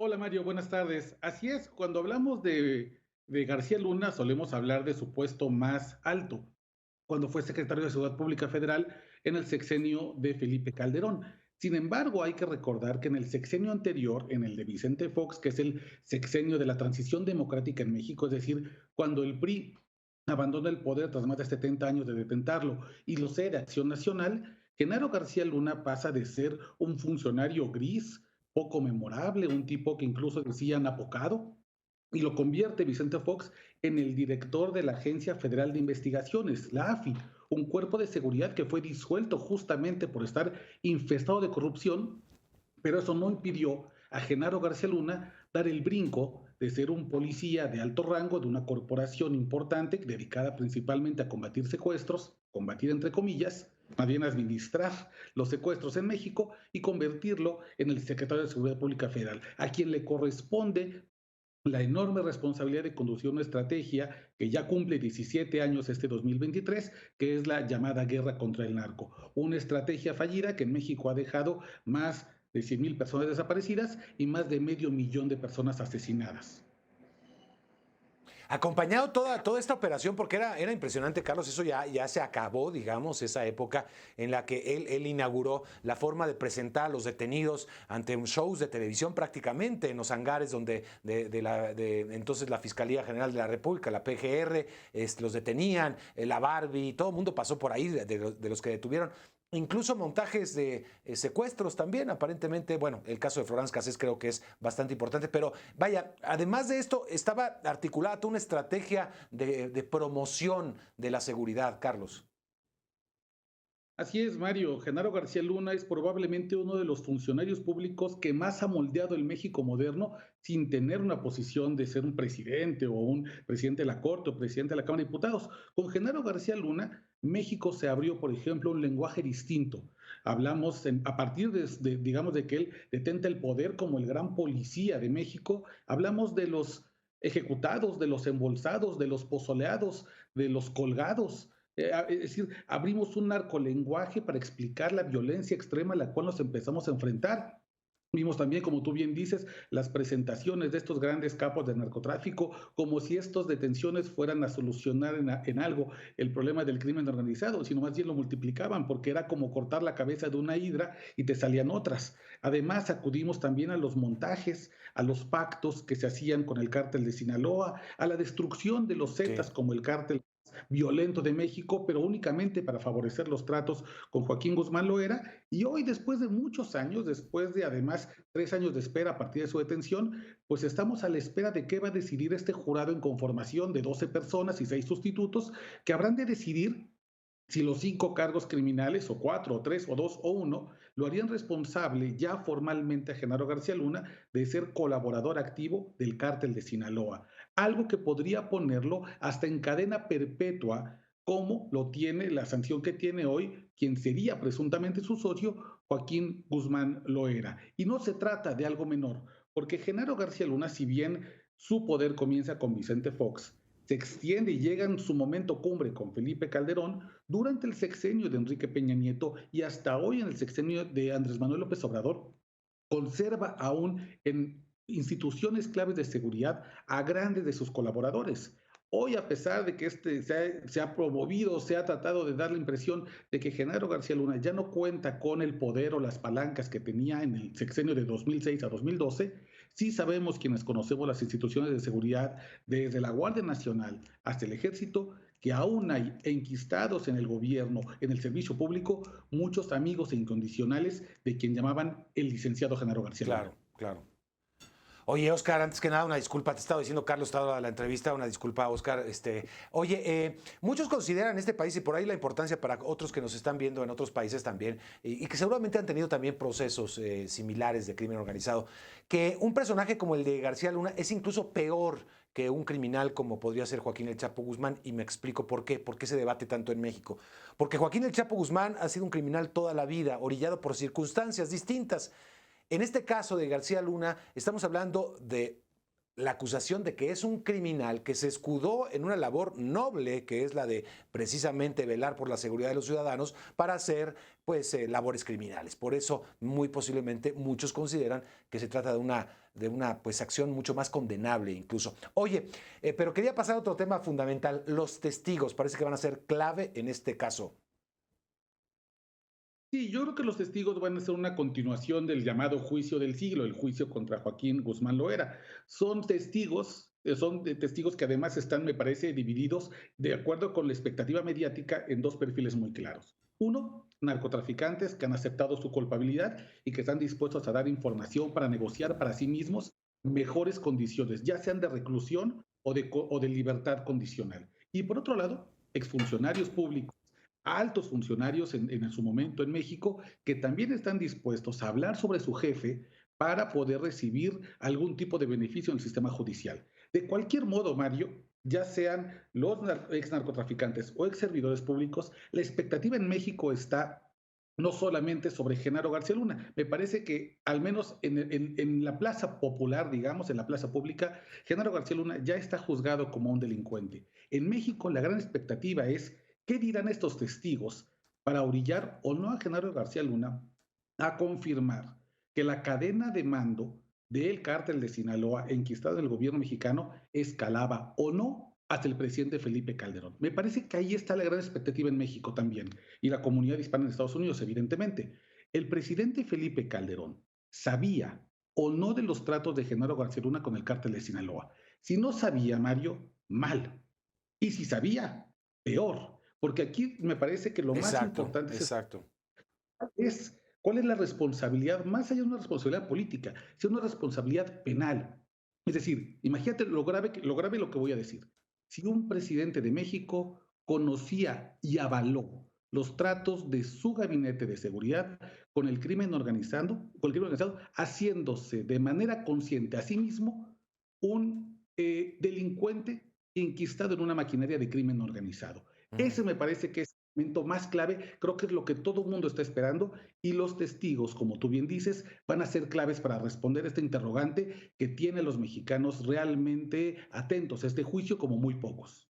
Hola Mario, buenas tardes. Así es, cuando hablamos de García Luna solemos hablar de su puesto más alto, cuando fue secretario de Seguridad Pública Federal en el sexenio de Felipe Calderón. Sin embargo, hay que recordar que en el sexenio anterior, en el de Vicente Fox, que es el sexenio de la transición democrática en México, es decir, cuando el PRI abandona el poder tras más de 70 años de detentarlo y lo cede a Acción Nacional, Genaro García Luna pasa de ser un funcionario gris, poco memorable, un tipo que incluso decían apocado, y lo convierte Vicente Fox en el director de la Agencia Federal de Investigaciones, la AFI, un cuerpo de seguridad que fue disuelto justamente por estar infestado de corrupción, pero eso no impidió a Genaro García Luna dar el brinco de ser un policía de alto rango de una corporación importante dedicada principalmente a combatir secuestros, combatir entre comillas, más bien administrar los secuestros en México y convertirlo en el secretario de Seguridad Pública Federal, a quien le corresponde la enorme responsabilidad de conducir una estrategia que ya cumple 17 años este 2023, que es la llamada guerra contra el narco. Una estrategia fallida que en México ha dejado más de 100,000 personas desaparecidas y más de medio millón de personas asesinadas. Acompañado toda esta operación, porque era impresionante, Carlos, eso ya se acabó, digamos, esa época en la que él inauguró la forma de presentar a los detenidos ante un shows de televisión prácticamente en los hangares donde entonces la Fiscalía General de la República, la PGR, los detenían, la Barbie, todo el mundo pasó por ahí de los que detuvieron. Incluso montajes de secuestros también, aparentemente, bueno, el caso de Florence Cassés creo que es bastante importante, pero vaya, además de esto, estaba articulada toda una estrategia de promoción de la seguridad, Carlos. Así es, Mario. Genaro García Luna es probablemente uno de los funcionarios públicos que más ha moldeado el México moderno sin tener una posición de ser un presidente o un presidente de la Corte o presidente de la Cámara de Diputados. Con Genaro García Luna, México se abrió, por ejemplo, un lenguaje distinto. Hablamos a partir digamos, de que él detenta el poder como el gran policía de México, hablamos de los ejecutados, de los embolsados, de los pozoleados, de los colgados. Es decir, abrimos un narcolenguaje para explicar la violencia extrema a la cual nos empezamos a enfrentar. Vimos también, como tú bien dices, las presentaciones de estos grandes capos del narcotráfico, como si estas detenciones fueran a solucionar en algo el problema del crimen organizado, sino más bien lo multiplicaban, porque era como cortar la cabeza de una hidra y te salían otras. Además, acudimos también a los montajes, a los pactos que se hacían con el cártel de Sinaloa, a la destrucción de los Sí. Zetas como el cártel violento de México, pero únicamente para favorecer los tratos con Joaquín Guzmán Loera. Y hoy, después de muchos años, después de además 3 años de espera a partir de su detención, pues estamos a la espera de qué va a decidir este jurado en conformación de 12 personas y 6 sustitutos que habrán de decidir si los 5 cargos criminales, o 4, o 3, o 2, o 1, lo harían responsable ya formalmente a Genaro García Luna de ser colaborador activo del cártel de Sinaloa. Algo que podría ponerlo hasta en cadena perpetua, como lo tiene la sanción que tiene hoy quien sería presuntamente su socio, Joaquín Guzmán Loera. Y no se trata de algo menor, porque Genaro García Luna, si bien su poder comienza con Vicente Fox, se extiende y llega en su momento cumbre con Felipe Calderón durante el sexenio de Enrique Peña Nieto y hasta hoy en el sexenio de Andrés Manuel López Obrador, conserva aún en instituciones claves de seguridad a grandes de sus colaboradores. Hoy, a pesar de que se ha promovido, se ha tratado de dar la impresión de que Genaro García Luna ya no cuenta con el poder o las palancas que tenía en el sexenio de 2006 a 2012, sí sabemos quienes conocemos las instituciones de seguridad, desde la Guardia Nacional hasta el Ejército, que aún hay enquistados en el gobierno, en el servicio público, muchos amigos e incondicionales de quien llamaban el licenciado Genaro García Luna. Claro, claro. Oye, Oscar, antes que nada, una disculpa, te estaba diciendo Carlos, estaba la entrevista, una disculpa, Oscar. Oye, muchos consideran este país y por ahí la importancia para otros que nos están viendo en otros países también, y que seguramente han tenido también procesos similares de crimen organizado, que un personaje como el de García Luna es incluso peor que un criminal como podría ser Joaquín El Chapo Guzmán, y me explico por qué se debate tanto en México. Porque Joaquín El Chapo Guzmán ha sido un criminal toda la vida, orillado por circunstancias distintas. En este caso de García Luna, estamos hablando de la acusación de que es un criminal que se escudó en una labor noble, que es la de precisamente velar por la seguridad de los ciudadanos, para hacer pues labores criminales. Por eso, muy posiblemente, muchos consideran que se trata de una pues acción mucho más condenable incluso. Oye, pero quería pasar a otro tema fundamental. Los testigos parece que van a ser clave en este caso. Sí, yo creo que los testigos van a ser una continuación del llamado juicio del siglo, el juicio contra Joaquín Guzmán Loera. Son testigos que además están, me parece, divididos de acuerdo con la expectativa mediática en dos perfiles muy claros. Uno, narcotraficantes que han aceptado su culpabilidad y que están dispuestos a dar información para negociar para sí mismos mejores condiciones, ya sean de reclusión o de libertad condicional. Y por otro lado, exfuncionarios públicos, altos funcionarios en su momento en México, que también están dispuestos a hablar sobre su jefe para poder recibir algún tipo de beneficio en el sistema judicial. De cualquier modo, Mario, ya sean los ex narcotraficantes o ex servidores públicos, la expectativa en México está no solamente sobre Genaro García Luna. Me parece que al menos en la plaza popular, digamos, en la plaza pública, Genaro García Luna ya está juzgado como un delincuente. En México la gran expectativa es qué dirán estos testigos para orillar o no a Genaro García Luna a confirmar que la cadena de mando del cártel de Sinaloa enquistado en el gobierno mexicano escalaba o no hasta el presidente Felipe Calderón. Me parece que ahí está la gran expectativa en México también y la comunidad hispana en Estados Unidos, evidentemente. El presidente Felipe Calderón sabía o no de los tratos de Genaro García Luna con el cártel de Sinaloa. Si no sabía, Mario, mal. Y si sabía, peor. Porque aquí me parece que lo más Exacto, importante exacto. es cuál es la responsabilidad, más allá de una responsabilidad política, es una responsabilidad penal. Es decir, imagínate lo grave lo que voy a decir. Si un presidente de México conocía y avaló los tratos de su gabinete de seguridad con el crimen organizado, haciéndose de manera consciente a sí mismo un delincuente enquistado en una maquinaria de crimen organizado. Ujú. Ese me parece que es el momento más clave, creo que es lo que todo el mundo está esperando y los testigos, como tú bien dices, van a ser claves para responder este interrogante que tiene a los mexicanos realmente atentos a este juicio como muy pocos.